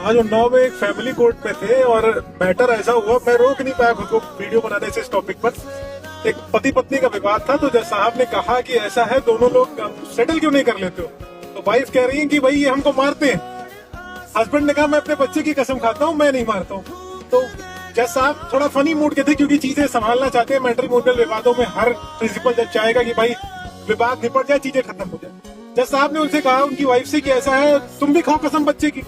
आज उन्नाव में एक फैमिली कोर्ट में थे और मैटर ऐसा हुआ, मैं रोक नहीं पाया खुद को वीडियो बनाने से इस टॉपिक पर। एक पति पत्नी का विवाद था, तो जज साहब ने कहा कि ऐसा है, दोनों लोग सेटल क्यों नहीं कर लेते हो। तो वाइफ कह रही है कि भाई ये हमको मारते हैं। हस्बैंड ने कहा मैं अपने बच्चे की कसम खाता हूँ, मैं नहीं मारता हूँ। तो जज साहब थोड़ा फनी मूड के थे, क्योंकि चीजें संभालना चाहते हैं। मैट्रिमोनियल विवादों में हर प्रिंसिपल जज चाहेगा कि भाई विवाद निपट जाए, चीजें खत्म हो जाए। जज साहब ने उनसे कहा, उनकी वाइफ से, कि ऐसा है तुम भी खाओ कसम बच्चे की,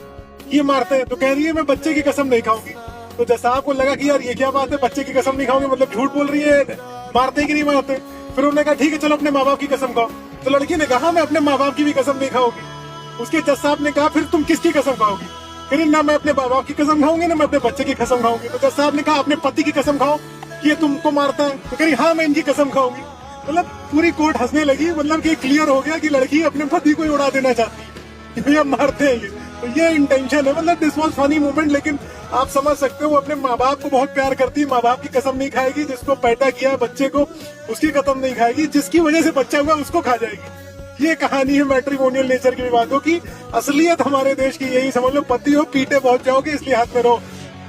ये मारते हैं। तो कह रही है मैं बच्चे की कसम नहीं खाऊंगी। तो जज साहब को लगा कि यार ये क्या बात है, बच्चे की कसम नहीं खाऊंगी मतलब झूठ बोल रही है, मारते कि नहीं मारते। फिर उन्होंने कहा ठीक है चलो अपने माँ बाप की कसम खाओ। तो लड़की ने कहा मैं अपने माँ बाप की भी कसम नहीं खाऊंगी। उसके जज साहब ने कहा फिर तुम किसकी कसम खाओगी। फिर ना मैं अपने माँ बाप की कसम खाऊंगी, ना मैं अपने बच्चे की कसम खाऊंगी। तो जज साहब ने कहा अपने पति की कसम खाओ कि ये तुमको मारता है। तो कह रही हाँ मैं इनकी कसम खाऊंगी। मतलब पूरी कोर्ट हंसने लगी, मतलब कि क्लियर हो गया कि लड़की अपने पति को ही उड़ा देना चाहती है, भैया मारते हैं ये। तो ये इंटेंशन है, मतलब दिस वाज फनी मोमेंट। लेकिन आप समझ सकते हो वो अपने माँ बाप को बहुत प्यार करती है, माँ बाप की कसम नहीं खाएगी। जिसको पैदा किया है बच्चे को उसकी कसम नहीं खाएगी, जिसकी वजह से बच्चा हुआ उसको खा जाएगी। ये कहानी है मैट्रिमोनियल नेचर की विवादों की। असलियत हमारे देश की यही समझ लो, पति हो पीटे पहुंच जाओगे, इसलिए हाथ में रहो।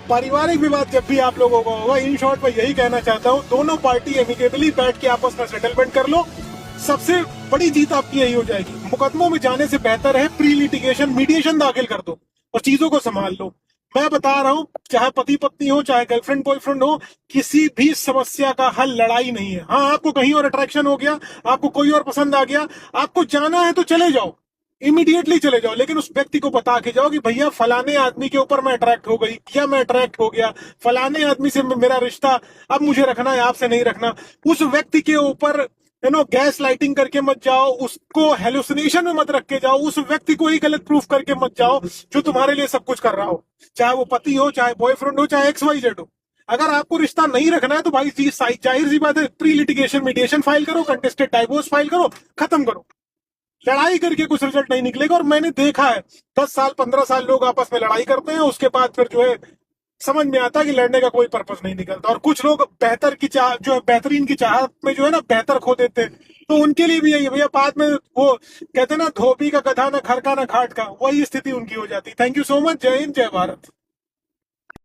पारिवारिक विवाद जब भी आप लोगों को होगा, इन शॉर्ट मैं यही कहना चाहता हूँ, दोनों पार्टी एमिकेबली बैठ के आपस में सेटलमेंट कर लो, सबसे बड़ी जीत आपकी यही हो जाएगी। मुकदमों में जाने से बेहतर है प्री लिटिगेशन मीडिएशन दाखिल कर दो और चीजों को संभाल लो। मैं बता रहा हूँ, चाहे पति पत्नी हो, चाहे गर्लफ्रेंड बॉयफ्रेंड हो, किसी भी समस्या का हल लड़ाई नहीं है। हाँ आपको कहीं और अट्रैक्शन हो गया, आपको कोई और पसंद आ गया, आपको जाना है तो चले जाओ, इमीडिएटली चले जाओ, लेकिन उस व्यक्ति को बता के जाओ कि भैया फलाने आदमी के ऊपर मैं अट्रैक्ट हो गई या मैं अट्रैक्ट हो गया, फलाने आदमी से मेरा रिश्ता अब मुझे रखना है, आपसे नहीं रखना। उस व्यक्ति के ऊपर गैस लाइटिंग करके मत जाओ, उसको हेलुसिनेशन में मत रख के जाओ, उस व्यक्ति को ही गलत प्रूफ करके मत जाओ जो तुम्हारे लिए सब कुछ कर रहा हो, चाहे वो पति हो, चाहे बॉयफ्रेंड हो, चाहे XYZ हो। अगर आपको रिश्ता नहीं रखना है तो भाई जाहिर सी बात है, प्री लिटिगेशन मीडिएशन फाइल करो, कंटेस्टेड डाइवोर्स फाइल करो, खत्म करो। लड़ाई करके कुछ रिजल्ट नहीं निकलेगा। और मैंने देखा है 10 साल 15 साल लोग आपस में लड़ाई करते हैं, उसके बाद फिर जो है समझ में आता है कि लड़ने का कोई पर्पस नहीं निकलता। और कुछ लोग बेहतर की चाह, जो है बेहतरीन की चाहत में जो है ना बेहतर खो देते हैं। तो उनके लिए भी यही है भैया, बाद में वो कहते हैं ना धोबी का गधा, ना घर का ना घाट का, वही स्थिति उनकी हो जाती है। Thank you so much. जय हिंद, जय भारत।